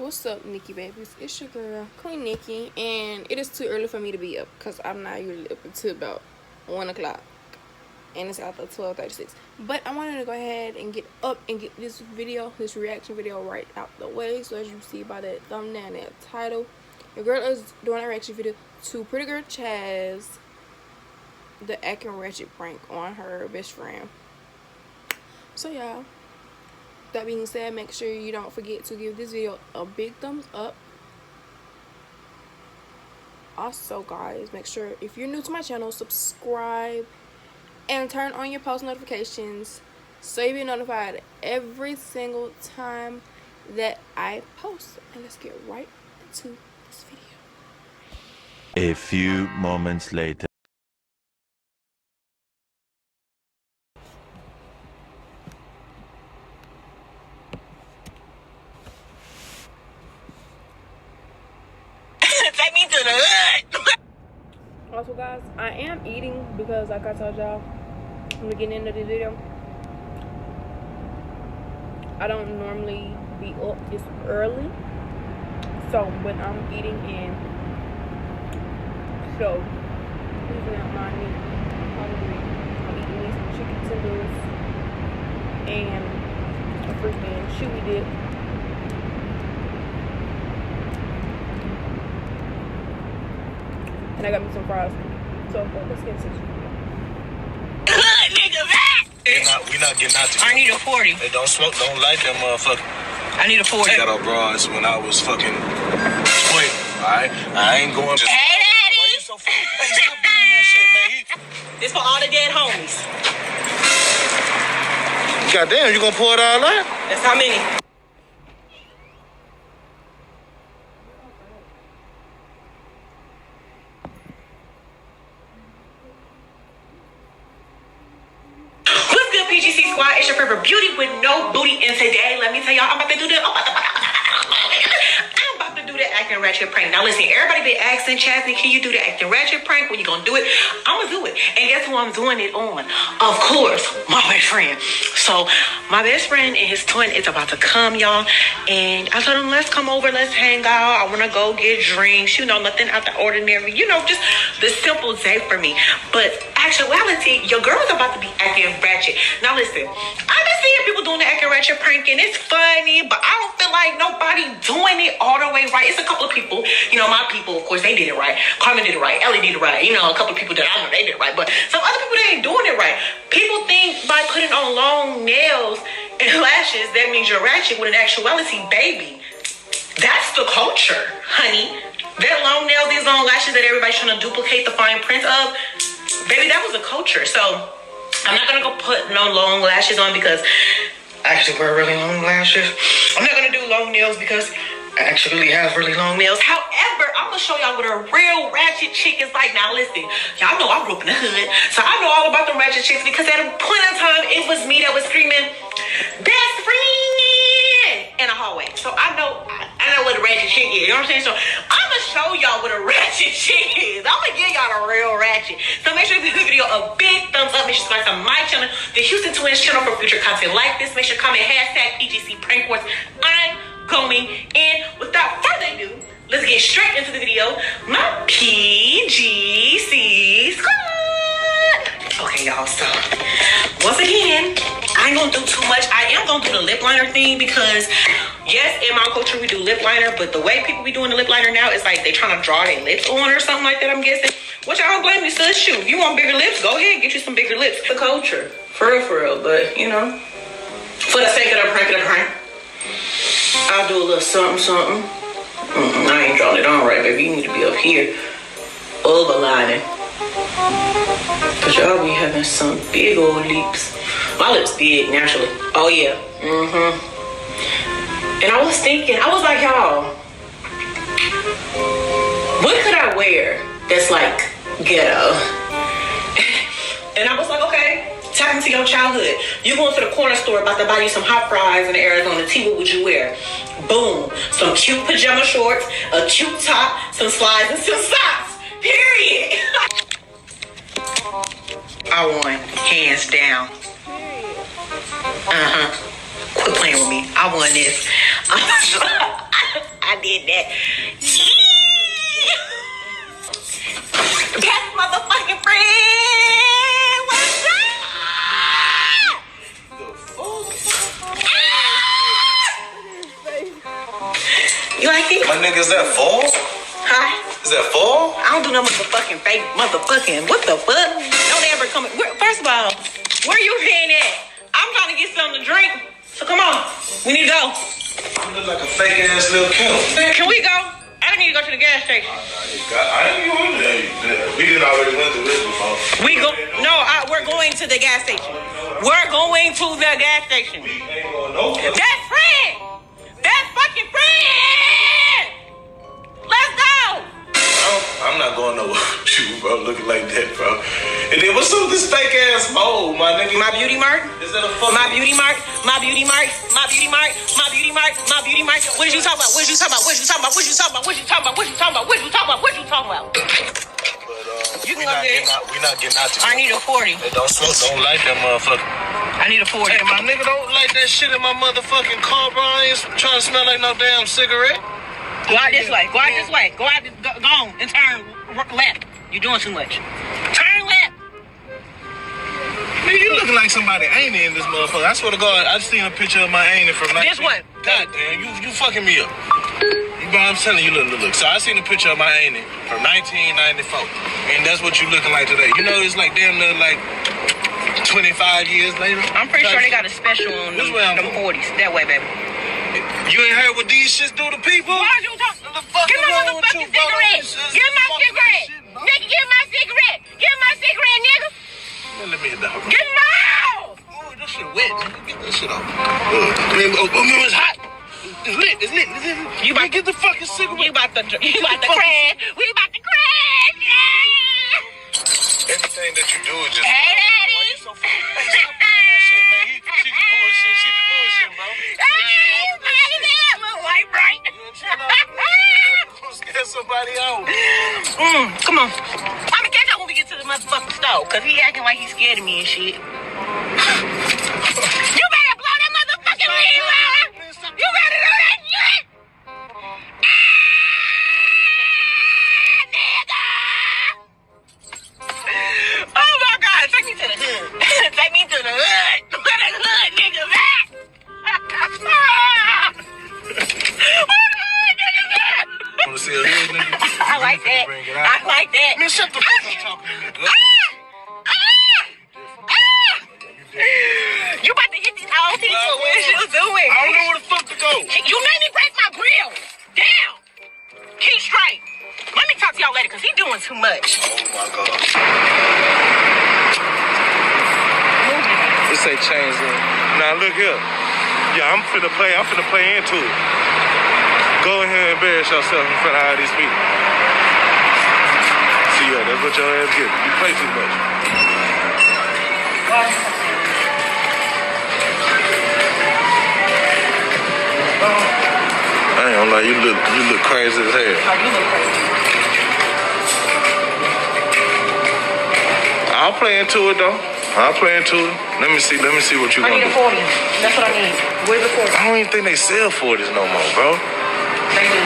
What's up, Nikki babies? It's your girl, Queen Nikki, and it is too early for me to be up because I'm not usually up until about 1 o'clock, and it's after 12:36. But I wanted to go ahead and get up and get this video, this reaction video, right out the way. So as you see by that thumbnail and that title, your girl is doing a reaction video to PrettygirlChaz, the acting ratchet prank on her best friend. So y'all, that being said, make sure you don't forget to give this video a big thumbs up. Also guys, make sure if you're new to my channel, subscribe and turn on your post notifications so you'll be notified every single time that I post. And let's get right into this video. A few moments later. Take me to the hood. Also guys, I am eating because like I told y'all in the beginning of the video, I don't normally be up this early. So when I'm eating, and so please do not mind me. I'm eating these chicken tenders and a freaking chewy dip. And I got me some fries. So let's get into this video. Hood nigga back. We not getting out together. I need a 40. They don't smoke, don't like them motherfucker. I need a 40. Got our bras when I was fucking 20. Alright? I ain't going to. Hey, daddy. Why you so fucking. Hey, stop doing that shit, man. This for all the dead homies. Goddamn, you gonna pour it all out? That's how many. What's good, PGC squad? It's your favorite beauty with no booty. And today, let me tell y'all, I'm about to do the acting ratchet prank. Now listen, everybody been asking Chaz, can you do the acting ratchet prank? When you gonna do it? I'm gonna do it. And guess who I'm doing it on? Of course, my best friend. So my best friend and his twin is about to come, y'all. And I told him, let's come over, let's hang out. I wanna go get drinks, you know, nothing out the ordinary, you know, just the simple day for me. But actuality, your girl is about to be acting ratchet. Now listen, I've been seeing people doing the acting ratchet prank, and it's funny, but I don't feel like nobody doing it all the way right. It's a couple of people, you know, my people, of course, they did it right. Carmen did it right. Ellie did it right. You know, a couple of people that I know, they did it right. But some other people, they ain't doing it right. People think by putting on long nails and lashes, that means you're ratchet, when in actuality, baby, that's the culture, honey. That long nails, these long lashes that everybody's trying to duplicate the fine print of, baby, that was a culture. So I'm not gonna go put no long lashes on because I actually wear really long lashes. I'm not gonna do long nails because I actually have really long nails. However, I'm gonna show y'all what a real ratchet chick is like. Now listen, y'all know I grew up in the hood, so I know all about the ratchet chicks because at a point in time, it was me that was screaming, best friend, in a hallway. So I know what a ratchet chick is, you know what I'm saying? So I'm gonna show y'all what a ratchet chick is. I'm gonna give y'all a real ratchet. So make sure you give this video a big thumbs up. Make sure you subscribe to my channel, the Houston Twins channel, for future content like this. Make sure you comment #PGC Prank Wars. I'm going in. Without further ado, let's get straight into the video. My PGC squad. Okay, y'all, so once again, I ain't gonna do too much. I am gonna do the lip liner thing because yes, in my culture we do lip liner, but the way people be doing the lip liner now is like they trying to draw their lips on or something like that, I'm guessing. Which I don't blame you, sis. Shoot, if you want bigger lips, go ahead, get you some bigger lips. The culture, for real, but you know, for the sake of the prank, I'll do a little something. I ain't drawing it on right, baby. You need to be up here, overlining. Cause y'all be having some big old lips. My lips big, naturally. Oh yeah, And I was thinking, I was like, y'all, what could I wear that's like ghetto? And I was like, okay, tap into your childhood. You going to the corner store about to buy you some hot fries in the Arizona tea, what would you wear? Boom, some cute pajama shorts, a cute top, some slides, and some socks, period. I won, hands down. Quit playing with me. I won this. get that. That's motherfucking friend. What's up? You like it? My nigga, is that fall? Hi. Is that fall? I don't do no motherfucking fake motherfucking. What the fuck? Don't ever come. First of all, where you heading at? I'm trying to get something to drink. So come on. We need to go. You look like a fake ass little kid. Can we go? I need to go to the gas station. I ain't going there. We didn't already went through this before. We're going to the gas station. We're going to the gas station. We ain't going nowhere. That's Fred. That's fucking Fred. Let's go. I'm not going nowhere with you, bro. Looking like that, bro. And then what's up with this fake ass mole, my nigga? My beauty mark? Is that a fucking... My beauty mark? My beauty mark? My beauty mark? My beauty mark? My beauty mark? What did you talk about? What did you talk about? What did you talk about? What did you talk about? What did you talk about? What did you talk about? What did you talk about? What did you talk about? But, you can go there. We not getting out together. I need a 40. Hey, don't like that motherfucker. I need a 40. Hey, my nigga, don't light that shit in my motherfucking car, bro. I ain't trying to smell like no damn cigarette. Go out this way. Go out this way. Go out this. Go on and turn left. You're doing too much. Turn left. Nigga, you looking like somebody ain't in this motherfucker. I swear to God, I seen a picture of my auntie from 19... This one. God damn, you fucking me up. Bro, I'm telling you, look. So I seen a picture of my auntie from 1994. And that's what you looking like today. You know, it's like damn near like 25 years later. I'm pretty sure they got a special on them 40s. That way, baby. You ain't heard what these shits do to people? Why you talking? Give me my motherfucking cigarette. Give me my cigarette. Nigga, give me my cigarette. Give me my cigarette, nigga. Man, let me hit that. Get him out. Oh, that shit wet. Get that shit off. It's hot. It's lit. You about to get the fucking cigarette. You about to crash. We about to crash. Yeah. Everything that you do is just... Hey, daddy. Why you so fucking... Hey, stop doing that shit, man. She just bullshit. She just bullshit, bro. Hey, white bright. Don't scare somebody out. Come on. I'm gonna catch up when we get to the motherfucking store, cause he acting like he's scared of me and shit. You better blow that motherfucking weed, man. You better do that shit. Nigga. Oh my God, take me to the hood. Take me to the hood. Where the hood nigga at? Want to see a hood nigga? I like that. I like that. Man, shut the fuck up talking to me, girl. You about to hit these old people. What you doing? I don't know where the fuck to go. You made me break my grill. Damn. Keep straight. Let me talk to y'all later, because he's doing too much. Oh my God. This ain't changed. Now look here. Yeah, I'm finna play into it. Go ahead and embarrass yourself in front of all these people. See, yeah, that's what your ass get. You play too much. I ain't gonna lie, you look crazy as hell. Oh, you look crazy. I'll play into it though. Let me see what you I gonna need a do. 40. That's what I need. Where's the 40? I don't even think they sell 40s no more, bro. They do.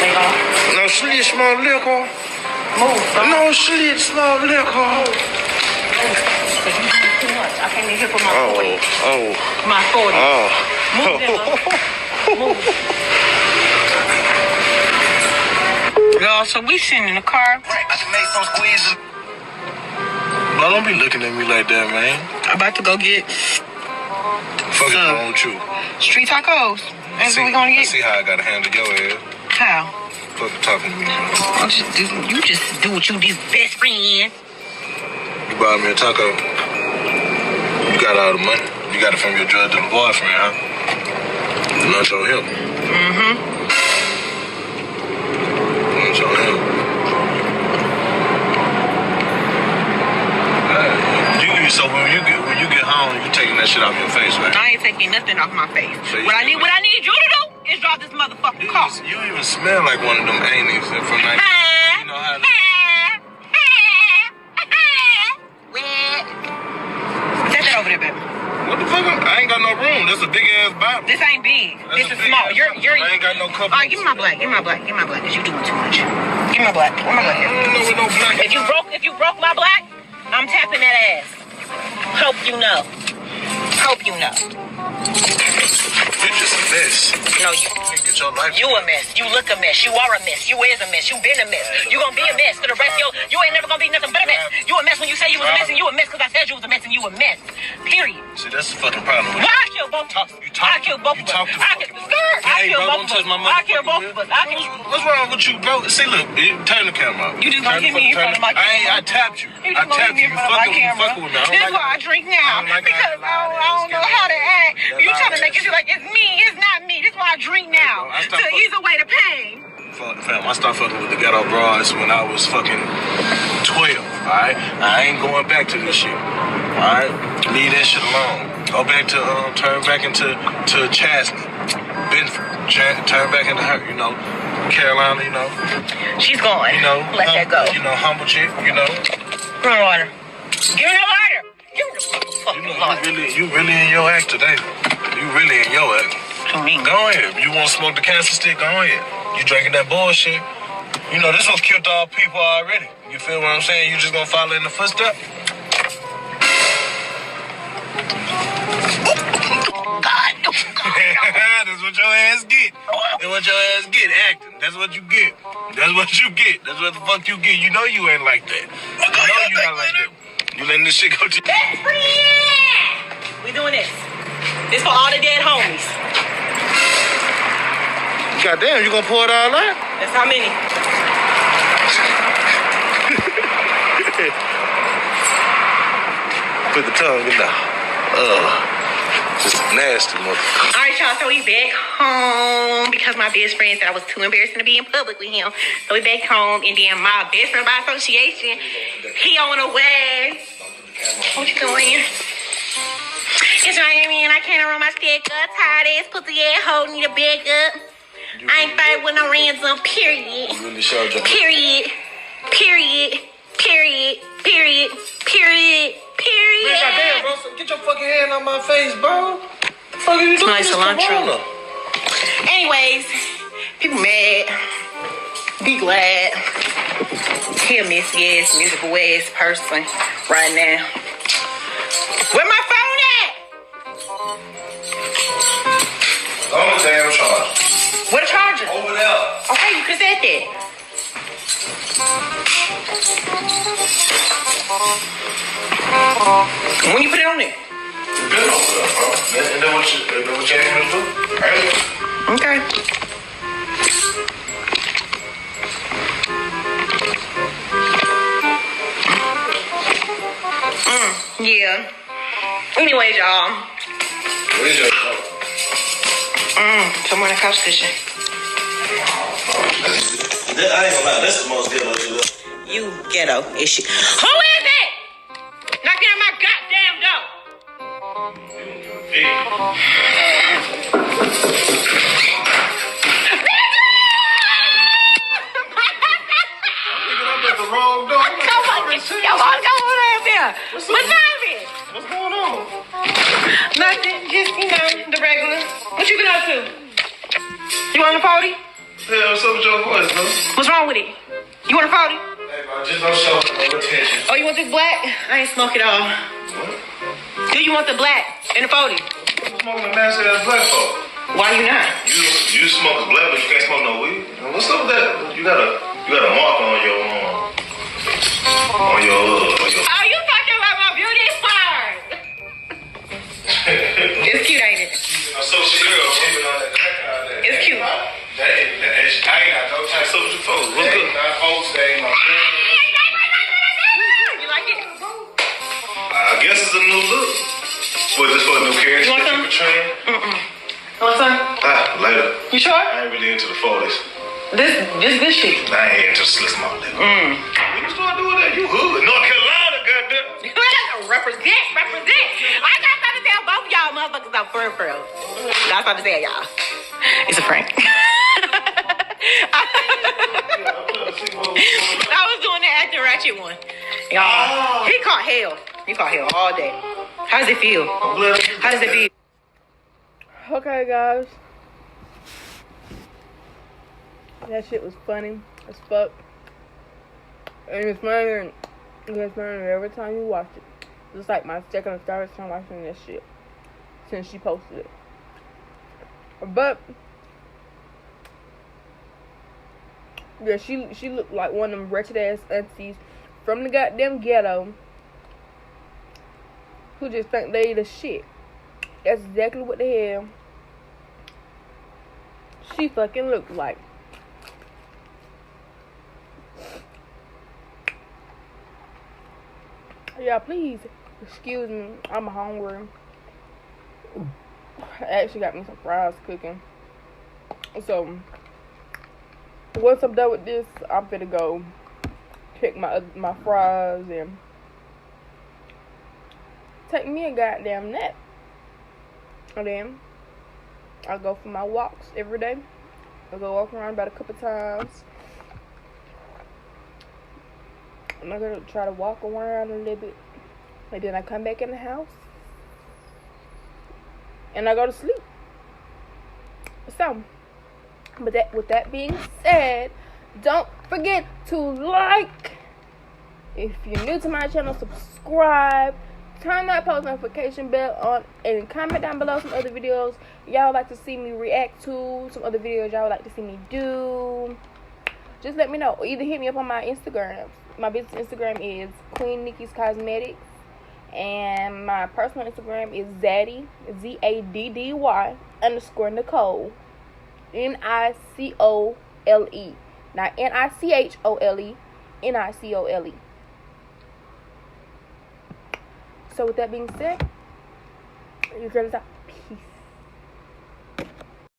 They don't. No slit small liquor. Move. No slit small liquor. Too much. I can't even hit for my 40. My 40. Move them up. Move. Y'all, so we sitting in the car. I can make some squeezing. No, don't be looking at me like that, man. I'm about to go get Fuck wrong with you. street tacos. That's what we gonna get. See how I gotta handle your ass. How? Fuck talking to me. You just do what you do, best friend. You bought me a taco. You got all the money. You got it from your drug dealer boyfriend, huh? Not your help. Not your help. So when you get home, you taking that shit off your face, right? I ain't taking nothing off my face. So what I need you to do is drive this motherfucking car. You even smell like one of them aunties from like, you know how. Take that over there, baby. What the fuck? I ain't got no room. That's a big ass Bible. This ain't big. This is small. I You're. ain't got no cup. Alright, give me my black. Give me my black. Give me my black. Cause you doing too much. Give me my black. Where my black? I don't know with no black. If you broke my black, I'm tapping that ass. Hope you know. Hope you know. You're just a mess. No, you. Get your life. You a mess. You look a mess. You are a mess. You is a mess. You been a mess. You gonna be a mess for the rest of you ain't never gonna be nothing but a mess. You a mess when you say you was a mess, and you a mess because I said you was a mess and you a mess. Period. See, that's the fucking problem. Why I kill both of us? I kill both of us. I kill both of us. I kill both of us. What's wrong with you, bro? See, look, turn the camera off. You just gonna hit me in front of my camera. I tapped you. You just gonna hit me in front of my camera. This is why I drink now. Because I don't know how to act. You trying to make it feel like it's me. It's not me. This is why I drink now. To ease away the pain. Fam, I started fucking with the ghetto bras when I was fucking 12, alright? I ain't going back to this shit, alright? Leave that shit alone. Go back to, turn back into Chasney, Benford, turn back into her, you know, Carolina, you know. She's gone. You know, let that go. You know, humble chick, you know. Give me water. Give me the water. Give me the fucking water. You really in your act today. You really in your act. Go ahead. You want to smoke the cancer stick? Go ahead. You drinking that bullshit? You know, this one's killed all people already. You feel what I'm saying? You just gonna follow in the footsteps? God. That's what your ass get. That's what your ass get, acting. That's what you get. That's what you get. That's what the fuck you get. You know you ain't like that. You know you not like that. You letting this shit go to... We doing this. This for all the dead homies. Goddamn, you gonna pour it all out? That's how many. Put the tongue in there. Just a nasty motherfucker. Alright, y'all, so we back home because my best friend said I was too embarrassing to be in public with him. So we back home, and then my best friend by association, he on the way. What you doing? It's Miami and I can't run my stick up. Tired ass pussy ass hoe need a bag up. I ain't fighting with no ransom, period. Really showed you. Period. Period. Period. Period. Period. Period. Goddamn, bro. Get your fucking hand on my face, bro. Fuck you doing? Nice cilantro. Anyways, people mad. Be glad. He a messy ass, musical ass person right now. Where my phone at? On the damn charger. Where the charger? Over there. Okay, you can say that. When you put it on there? It's been over there, bro. And then what you ain't gonna do? Right? Okay. Yeah. Anyways, y'all. What is your phone? Somewhere in the couch cushion. I ain't gonna lie, that's the most ghetto shit. You ghetto issue. Who is it? Knocking on my goddamn door. The wrong door. What's happening? What's going on? Nothing, just, the regular. What you been up to? You on the party? Yeah, what's up with your voice, bro? What's wrong with it? You want a party? Hey, bro, just don't show no attention. Oh, you want this black? I ain't smoke it all. What? Do you want the black and the 40? I'm smoking a nasty ass black folk. Why you not? You smoke a black, but you can't smoke no weed. What's up with that? You got a mark on your Oh, you talking about my beauty part? It's cute, ain't it? Associate girl, keeping on that crack all day. It's cute. I ain't got no time. So what you folks? What's good? My folks, they ain't my friends. You like it? I guess it's a new look. What, this for a new character? You want some? Want some? Later. You sure? I ain't really into the 40s. This good shit. I ain't into the slit small nigga. When you start doing that, you hood. North Carolina, goddamn. Represent. I got something to tell both of y'all motherfuckers out for real. That's what to tell y'all. It's a prank. I was doing the acting ratchet one. Y'all, he caught hell. He caught hell all day. How does it feel? How does it feel? Okay, guys. That shit was funny as fuck. And it's funny every time you watch it. It's like my second or third time watching this shit since she posted it. But yeah, she looked like one of them wretched ass aunties from the goddamn ghetto who just think they the shit. That's exactly what the hell she fucking looked like. Yeah, please excuse me. I'm hungry. I actually got me some fries cooking. So once I'm done with this, I'm gonna go pick my fries and take me a goddamn nap. And then I go for my walks every day. I go walk around about a couple times. I'm gonna try to walk around a little bit. And then I come back in the house. And I go to sleep. So, but with that being said, don't forget to like. If you're new to my channel, subscribe. Turn that post notification bell on. And comment down below some other videos y'all would like to see me react to. Some other videos y'all would like to see me do. Just let me know. Or either hit me up on my Instagram. My business Instagram is Queen Nikki's Cosmetics. And my personal Instagram is Zaddy, ZADDY _Nicole, NICOLE. Not NICHOLE, NICOLE. So with that being said, you're gonna stop. Peace.